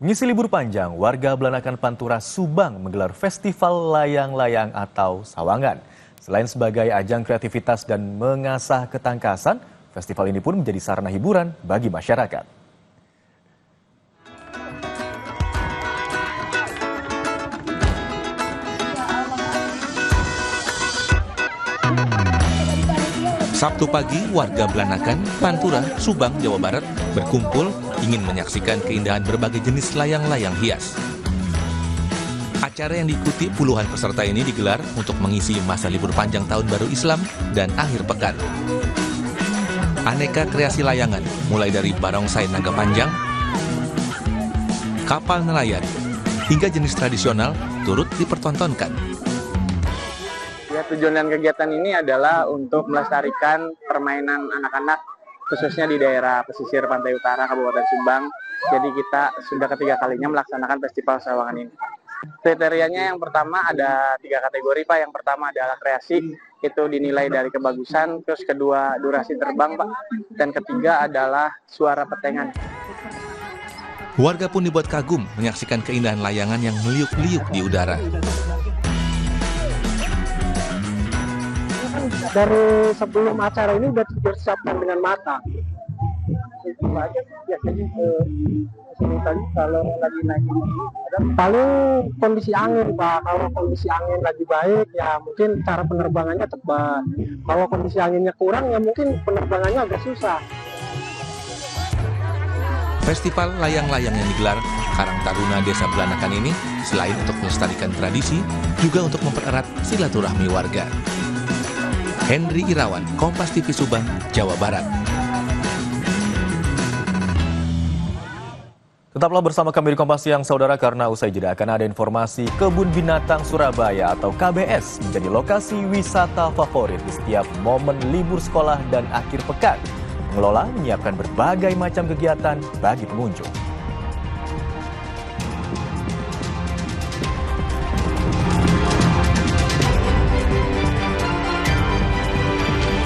Mengisi libur panjang, warga Belanakan Pantura Subang menggelar festival layang-layang atau sawangan. Selain sebagai ajang kreativitas dan mengasah ketangkasan, festival ini pun menjadi sarana hiburan bagi masyarakat. Sabtu pagi, warga Belanakan, Pantura, Subang, Jawa Barat berkumpul ingin menyaksikan keindahan berbagai jenis layang-layang hias. Acara yang diikuti puluhan peserta ini digelar untuk mengisi masa libur panjang Tahun Baru Islam dan akhir pekan. Aneka kreasi layangan, mulai dari barongsai naga panjang, kapal nelayan, hingga jenis tradisional turut dipertontonkan. Ya, tujuan dan kegiatan ini adalah untuk melestarikan permainan anak-anak khususnya di daerah pesisir pantai utara Kabupaten Subang. Jadi kita sudah ketiga kalinya melaksanakan festival sawangan ini. Kriterianya yang pertama ada 3 kategori, Pak. Yang pertama adalah kreasi, itu dinilai dari kebagusan. Terus kedua durasi terbang, Pak. Dan ketiga adalah suara petengan. Warga pun dibuat kagum menyaksikan keindahan layangan yang meliuk-liuk di udara. Dari sebelum acara ini udah dipersiapkan dengan matang. Itu aja biasanya tadi kalau lagi naik ini paling kondisi angin, Pak. Kalau kondisi angin lagi baik ya mungkin cara penerbangannya tepat. Kalau kondisi anginnya kurang ya mungkin penerbangannya agak susah. Festival layang-layang yang digelar Karang Taruna Desa Belanakan ini selain untuk melestarikan tradisi, juga untuk mempererat silaturahmi warga. Henry Irawan, Kompas TV Subang, Jawa Barat. Tetaplah bersama kami di Kompas Siang, saudara, karena usai jeda akan ada informasi Kebun Binatang Surabaya atau KBS menjadi lokasi wisata favorit di setiap momen libur sekolah dan akhir pekan. Pengelola menyiapkan berbagai macam kegiatan bagi pengunjung.